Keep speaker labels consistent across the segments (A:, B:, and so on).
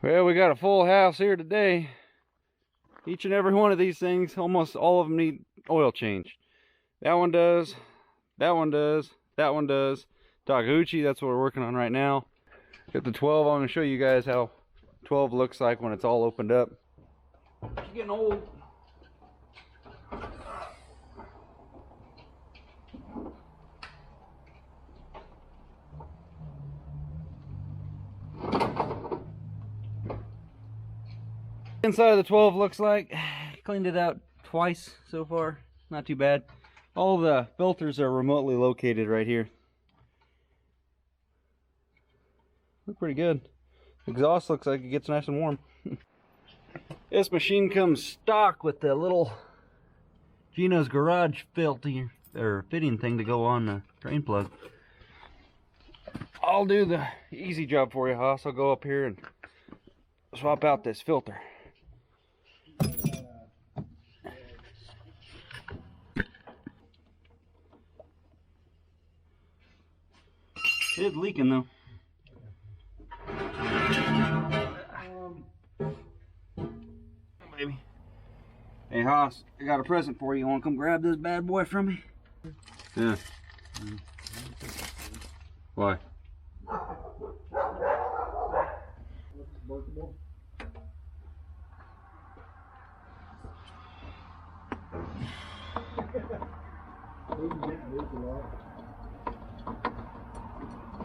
A: Well, we got a full house here today. Each and every one of these things, almost all of them need oil change. That one does, that one does, that one does. Takeuchi, that's what we're working on right now. Got the 12, I'm gonna show you guys how 12 looks like when it's all opened up. It's getting old. Inside of the 12 looks like. Cleaned it out twice so far. Not too bad. All the filters are remotely located right here. Look pretty good. Exhaust looks like it gets nice and warm. This machine comes stock with the little Gino's garage filter or fitting thing to go on the drain plug. I'll do the easy job for you, Haas. I'll go up here and swap out this filter. It's leaking though. Baby. Hey Haas, I got a present for you. You wanna come grab this bad boy from me? Yeah. Why?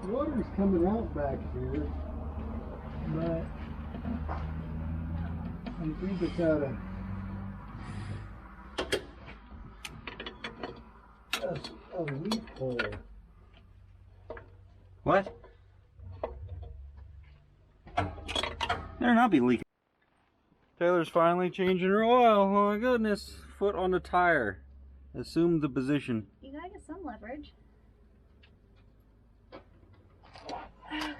B: Water's coming out back here, but I think it's out of a leaf hole.
A: What? Better not be leaking. Taylor's finally changing her oil. Oh my goodness. Foot on the tire. Assume the position.
C: You gotta get some leverage. Okay.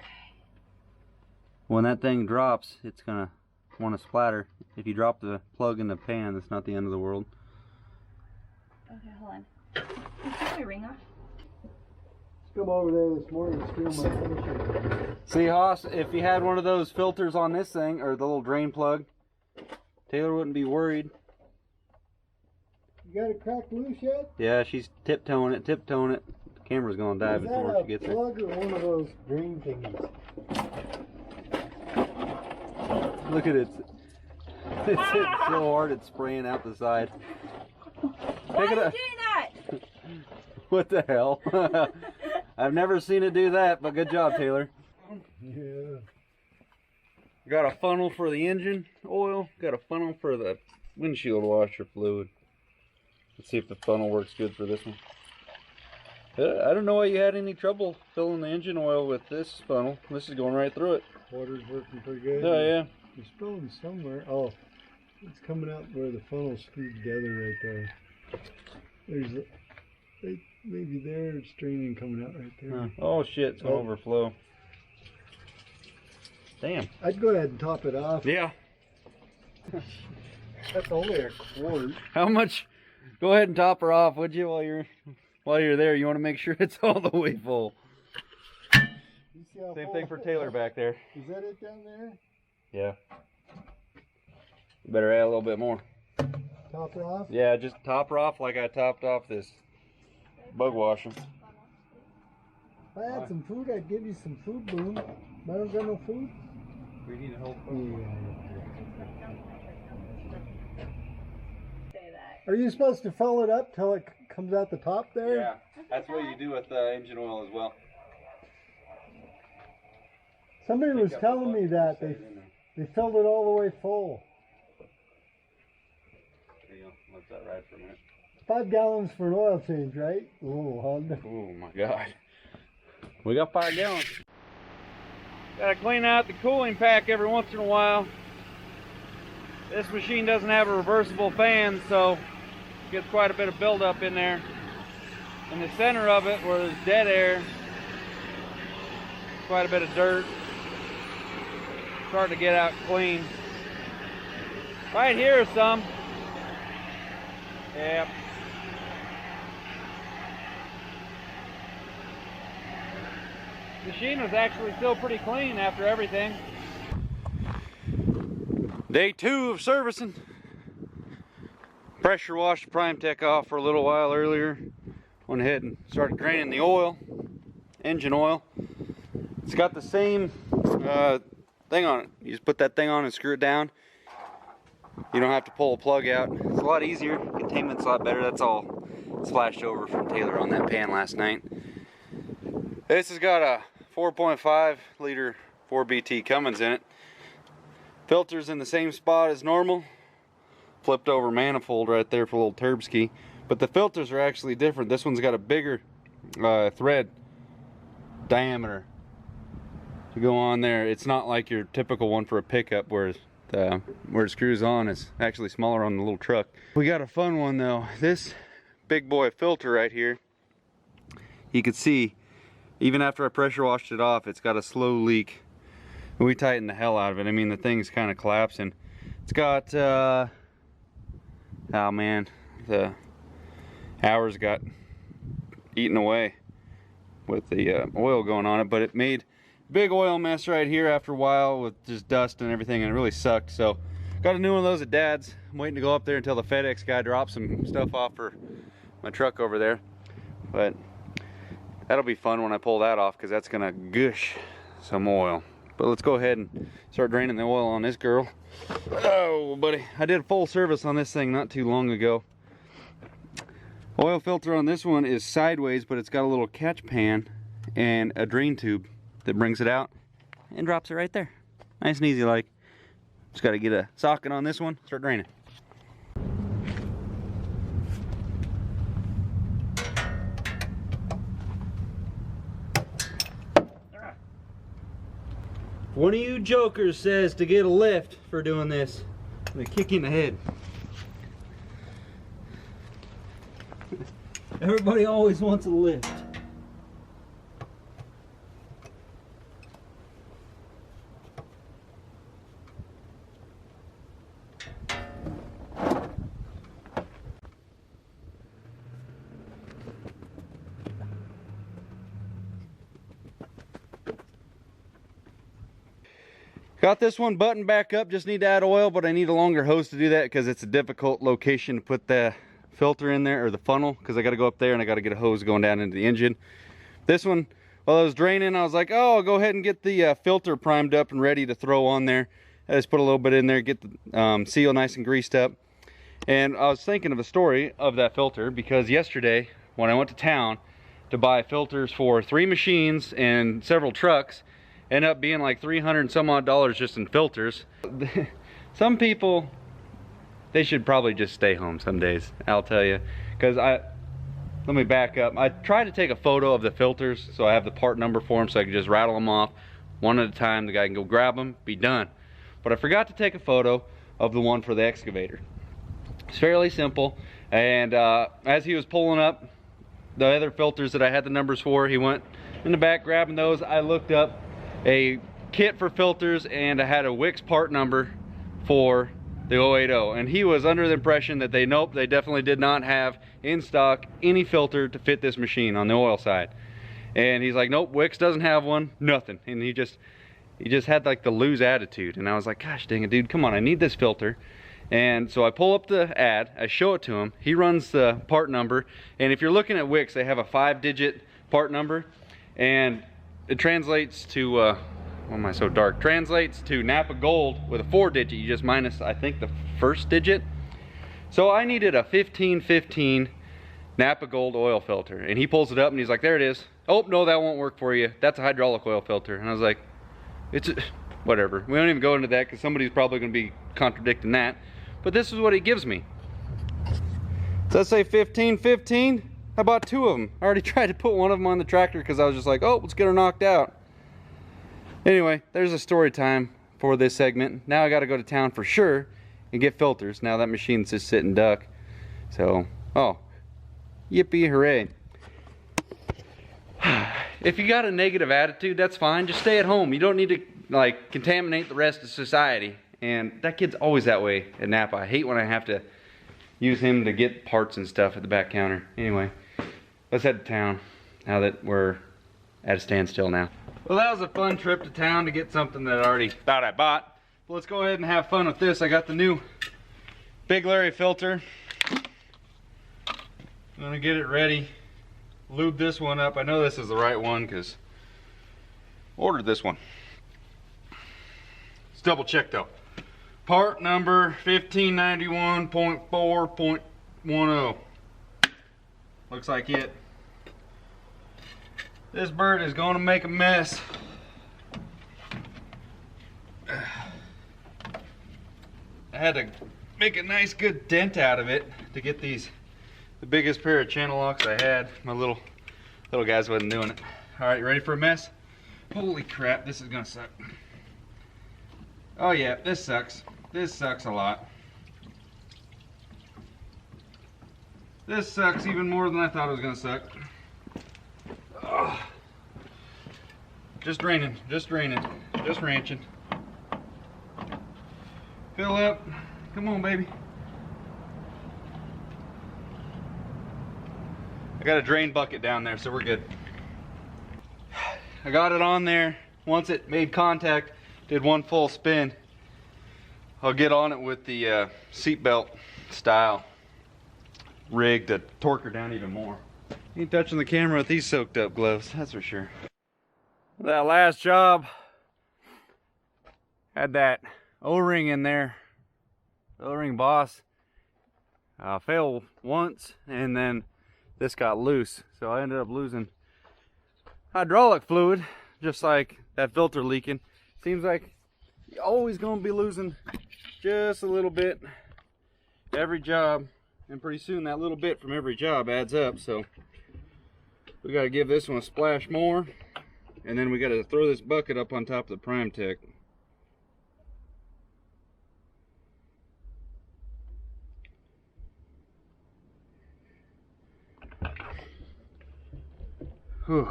A: When that thing drops, it's gonna want to splatter. If you drop the plug in the pan, it's not the end of the world.
C: Okay, hold on. Can you take my ring off?
B: Let's come over there this morning and steal my finisher.
A: See, Haas, if you had one of those filters on this thing, or the little drain plug, Taylor wouldn't be worried.
B: You got it cracked loose yet?
A: Yeah, she's tiptoeing it, tiptoeing it. The camera's gonna die before she gets there.
B: Is that a plug or one of those drain thingies?
A: Look at it. It's hitting so hard it's spraying out the side.
C: Why are you doing that?
A: What the hell? I've never seen it do that, but good job, Taylor.
B: Yeah.
A: Got a funnel for the engine oil. Got a funnel for the windshield washer fluid. Let's see if the funnel works good for this one. I don't know why you had any trouble filling the engine oil with this funnel. This is going right through it.
B: Water's working pretty good.
A: Oh yeah.
B: You're spilling somewhere. Oh, it's coming out where the funnel's screwed together right there. There's a, maybe there it's draining coming out right there.
A: Oh shit, it's gonna overflow. Damn.
B: I'd go ahead and top it off.
A: Yeah.
B: That's only a quart.
A: How much? Go ahead and top her off, would you, while you're there? You want to make sure it's all the way full.
B: You see how
A: Same
B: full
A: thing for Taylor back there.
B: Is that it down there?
A: Yeah. You better add a little bit more.
B: Top her off?
A: Yeah, just top her off like I topped off this bug washer.
B: If I had some food, I'd give you some food, Boone. But I don't got no food.
A: We need a whole
B: Are you supposed to fill it up till it comes out the top there?
A: Yeah, that's what you do with engine oil as well.
B: Somebody was telling me that they filled it all the way full.
A: There you go. Let that ride for a minute.
B: 5 gallons for an oil change, right? Oh, Honda.
A: Oh my God. We got 5 gallons. Gotta clean out the cooling pack every once in a while. This machine doesn't have a reversible fan, so it gets quite a bit of buildup in there. In the center of it, where there's dead air, quite a bit of dirt. It's hard to get out clean. Right here is some. Yep. The machine was actually still pretty clean after everything. Day 2 of servicing. Pressure washed the Prime Tech off for a little while earlier. Went ahead and started draining the oil, engine oil. It's got the same thing on it. You just put that thing on and screw it down. You don't have to pull a plug out. It's a lot easier. Containment's a lot better. That's all splashed over from Taylor on that pan last night. This has got a 4.5 liter 4BT Cummins in it. Filter's in the same spot as normal. Flipped over manifold right there for a little turb ski. But the filters are actually different. This one's got a bigger thread diameter to go on there. It's not like your typical one for a pickup where it screws on is actually smaller on the little truck. We got a fun one though. This big boy filter right here, you can see even after I pressure washed it off, it's got a slow leak. We tightened the hell out of it. I mean, the thing's kind of collapsing. It's got oh man, the hours got eaten away with the oil going on it, but it made a big oil mess right here after a while with just dust and everything, and it really sucked. So got a new one of those at Dad's. I'm waiting to go up there until the FedEx guy drops some stuff off for my truck over there, but that'll be fun when I pull that off because that's gonna gush some oil. But let's go ahead and start draining the oil on this girl. Oh buddy, I did a full service on this thing not too long ago. Oil filter on this one is sideways, but it's got a little catch pan and a drain tube that brings it out and drops it right there. Nice and easy like. Just got to get a socket on this one, start draining. One of you jokers says to get a lift for doing this, I'm gonna kick you in the head. Everybody always wants a lift. Got this one buttoned back up, just need to add oil, but I need a longer hose to do that because it's a difficult location to put the filter in there, or the funnel, because I got to go up there and I got to get a hose going down into the engine. This one, while I was draining, I was like, oh, I'll go ahead and get the filter primed up and ready to throw on there. I just put a little bit in there, get the seal nice and greased up. And I was thinking of a story of that filter because yesterday when I went to town to buy filters for 3 machines and several trucks, ended up being like $300 and some odd just in filters. Some people, they should probably just stay home some days, I'll tell you. Because let me back up. I tried to take a photo of the filters so I have the part number for them so I can just rattle them off one at a time. The guy can go grab them, be done. But I forgot to take a photo of the one for the excavator. It's fairly simple. And as he was pulling up the other filters that I had the numbers for, he went in the back grabbing those. I looked up a kit for filters and I had a Wix part number for the 080, and he was under the impression that they definitely did not have in stock any filter to fit this machine on the oil side. And he's like, nope, Wix doesn't have one, nothing. And he just had like the lose attitude, and I was like, gosh dang it, dude, come on, I need this filter. And so I pull up the ad, I show it to him, he runs the part number, and if you're looking at Wix, they have a 5-digit part number, and it translates to why am I so dark? Translates to Napa Gold with a 4-digit. You just minus, I think, the first digit. So I needed a 1515 Napa Gold oil filter, and he pulls it up and he's like, there it is. Oh no, that won't work for you. That's a hydraulic oil filter. And I was like, whatever. We don't even go into that because somebody's probably going to be contradicting that. But this is what he gives me. Does that say 1515? How about 2 of them? I already tried to put one of them on the tractor because I was just like, oh, let's get her knocked out. Anyway, there's a story time for this segment. Now I got to go to town for sure and get filters. Now that machine's just sitting duck. So, oh, yippee hooray. If you got a negative attitude, that's fine. Just stay at home. You don't need to like contaminate the rest of society. And that kid's always that way at Napa. I hate when I have to use him to get parts and stuff at the back counter. Anyway, let's head to town now that we're at a standstill now. Well, that was a fun trip to town to get something that I already thought I bought. let's go ahead and have fun with this. I got the new Big Larry filter. I'm gonna get it ready. Lube this one up. I know this is the right one because I ordered this one. Let's double check though. Part number 1591.4.10. Looks like it. This bird is going to make a mess. I had to make a nice good dent out of it to get these, the biggest pair of channel locks I had. My little guys wasn't doing it. All right, you ready for a mess? Holy crap, this is gonna suck. Oh yeah, this sucks. This sucks a lot. This sucks even more than I thought it was gonna suck. Ugh. Just draining, just ranching. Fill up. Come on, baby. I got a drain bucket down there, so we're good. I got it on there. Once it made contact, did one full spin. I'll get on it with the seatbelt style rig to torque her down even more. Ain't touching the camera with these soaked up gloves, that's for sure. That last job had that O-ring in there. O-ring boss failed once, and then this got loose, so I ended up losing hydraulic fluid, just like that filter leaking. Seems like you're always going to be losing just a little bit every job, and pretty soon that little bit from every job adds up. So we got to give this one a splash more, and then we got to throw this bucket up on top of the Prime Tech. Whew.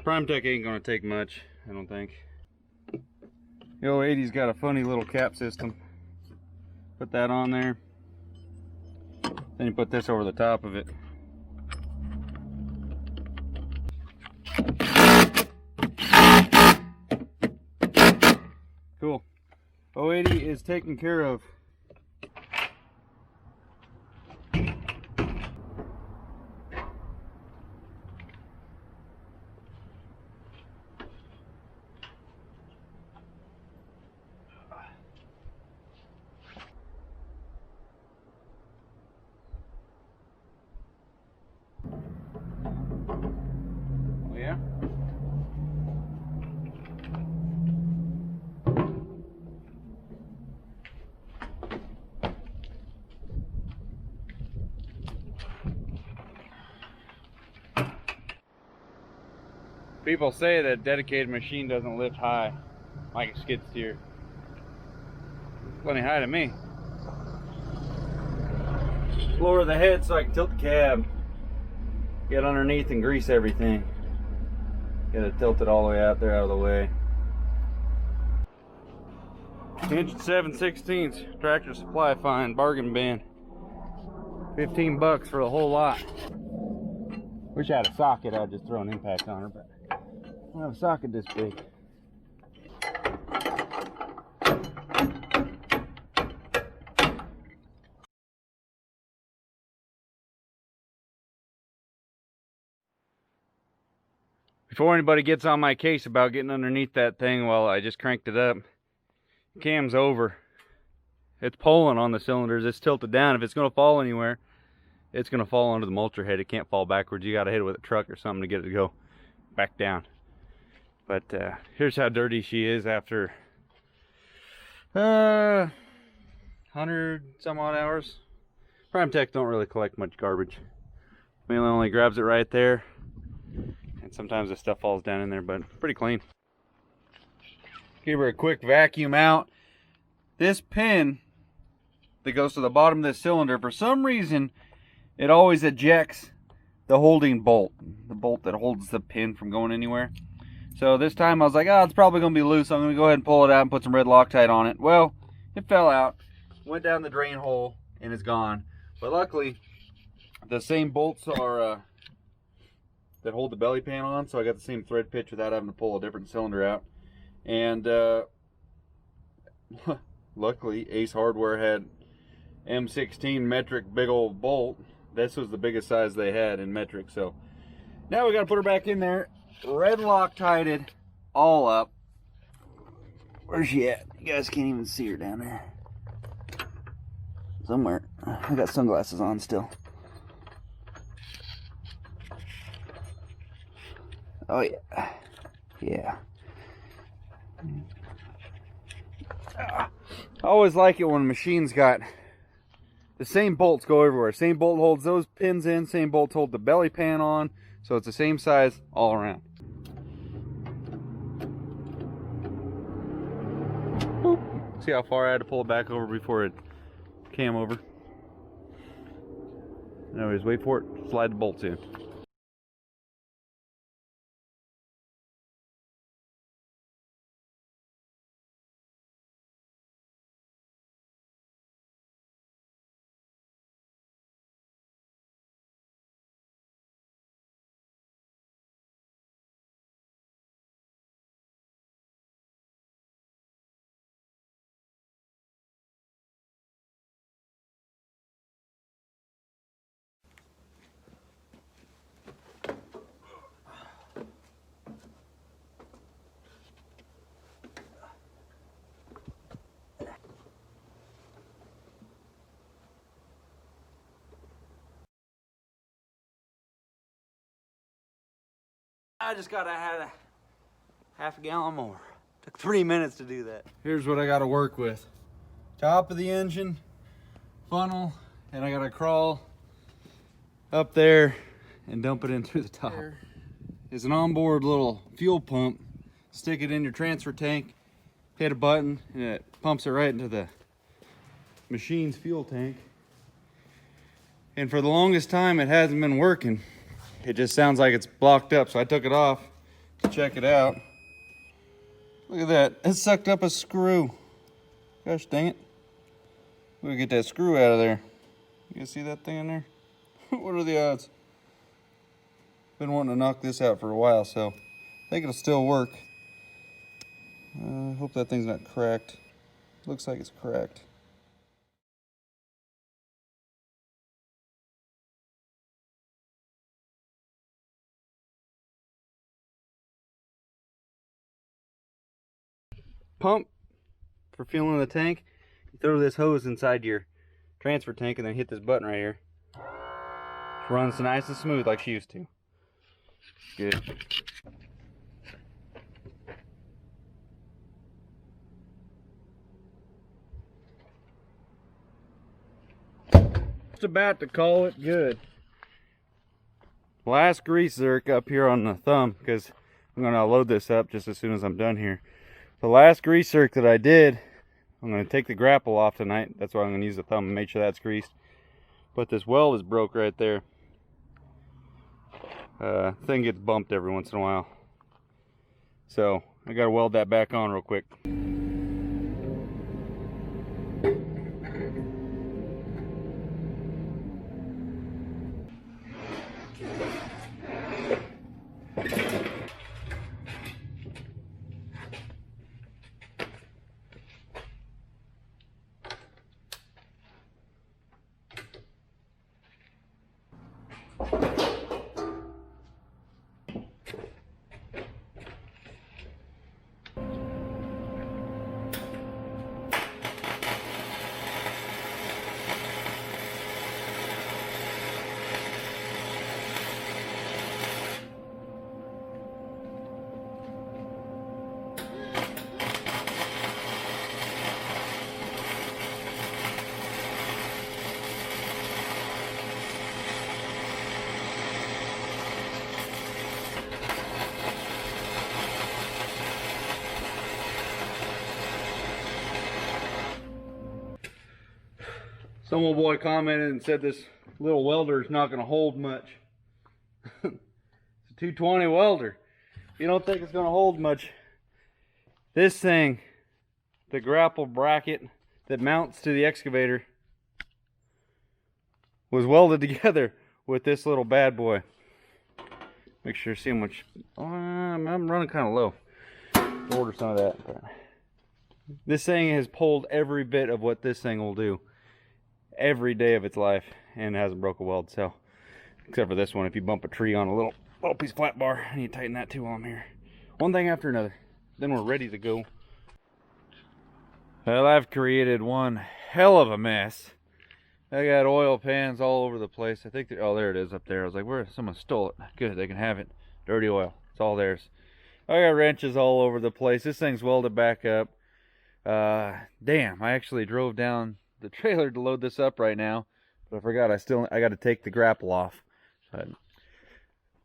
A: Prime Tech ain't gonna take much, I don't think. The 080's got a funny little cap system. Put that on there. Then you put this over the top of it. Cool. 080 is taken care of. Yeah. People say that a dedicated machine doesn't lift high like a skid steer. Plenty high to me. Lower the head so I can tilt the cab. Get underneath and grease everything. Get it tilted all the way out there, out of the way. Inch 7/16 Tractor Supply find, bargain bin. 15 bucks for the whole lot. Wish I had a socket, I'd just throw an impact on her, but I don't have a socket this big. Before anybody gets on my case about getting underneath that thing, well, I just cranked it up. Cam's over. It's pulling on the cylinders. It's tilted down. If it's going to fall anywhere, it's going to fall onto the mulcher head. It can't fall backwards. You got to hit it with a truck or something to get it to go back down. But here's how dirty she is after 100 some odd hours. Prime Tech don't really collect much garbage. Mainly only grabs it right there. And sometimes the stuff falls down in there, but pretty clean. Give her a quick vacuum out. This pin that goes to the bottom of this cylinder, for some reason, it always ejects the holding bolt. The bolt that holds the pin from going anywhere. So this time I was like, oh, it's probably going to be loose. I'm going to go ahead and pull it out and put some red Loctite on it. Well, it fell out, went down the drain hole, and it's gone. But luckily, the same bolts are that hold the belly pan on, so I got the same thread pitch without having to pull a different cylinder out. And luckily Ace Hardware had M16 metric big old bolt. This was the biggest size they had in metric. So now we got to put her back in there. Red Loctited all up. Where's she at? You guys can't even see her down there. Somewhere. I got sunglasses on still. Oh yeah. Yeah. I always like it when a machine's got the same bolts go everywhere. Same bolt holds those pins in, same bolt holds the belly pan on, so it's the same size all around. Boop. See how far I had to pull it back over before it came over. Anyways, wait for it, slide the bolts in. I just gotta have a half a gallon more. Took 3 minutes to do that. Here's what I gotta work with. Top of the engine, funnel, and I gotta crawl up there and dump it in through the top. There is an onboard little fuel pump. Stick it in your transfer tank, hit a button, and it pumps it right into the machine's fuel tank. And for the longest time, it hasn't been working. It just sounds like it's blocked up, so I took it off to check it out. Look at that, it sucked up a screw. Gosh dang it. We'll get that screw out of there. You guys see that thing in there? What are the odds? Been wanting to knock this out for a while, so I think it'll still work. Hope that thing's not cracked. Looks like it's cracked. Pump for filling the tank. You throw this hose inside your transfer tank and then hit this button right here. It runs nice and smooth like she used to. Good. Just about to call it good. Last grease zerk up here on the thumb, because I'm going to load this up just as soon as I'm done here. The last grease zerk that I did, I'm going to take the grapple off tonight. That's why I'm going to use the thumb and make sure that's greased. But this weld is broke right there. Thing gets bumped every once in a while. So I got to weld that back on real quick. Some old boy commented and said this little welder is not going to hold much. It's a 220 welder. If you don't think it's going to hold much, this thing, the grapple bracket that mounts to the excavator, was welded together with this little bad boy. Make sure to see how much. I'm running kind of low. Order some of that. But This thing has pulled every bit of what this thing will do every day of its life, and it hasn't broke a weld. So, except for this one, if you bump a tree on a little piece of flat bar, I need to tighten that too while I'm here. One thing after another. Then we're ready to go. Well, I've created one hell of a mess. I got oil pans all over the place. I think, oh, there it is up there. I was like, where? Someone stole it. Good, they can have it. Dirty oil. It's all theirs. I got wrenches all over the place. This thing's welded back up. Damn, I actually drove down the trailer to load this up right now, but I forgot I got to take the grapple off. But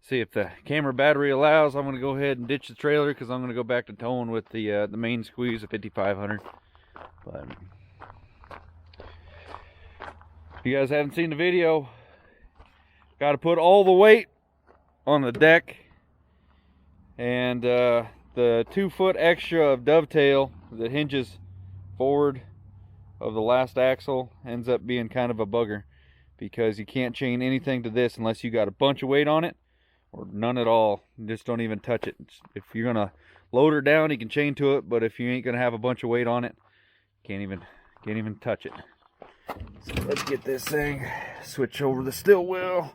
A: see if the camera battery allows. I'm going to go ahead and ditch the trailer because I'm going to go back to towing with the main squeeze of 5500. But if you guys haven't seen the video, got to put all the weight on the deck, and the 2 foot extra of dovetail that hinges forward of the last axle ends up being kind of a bugger, because you can't chain anything to this unless you got a bunch of weight on it, or none at all. Just don't even touch it. If you're gonna load her down, you can chain to it, but if you ain't gonna have a bunch of weight on it, can't even touch it. So let's get this thing, switch over the still wheel.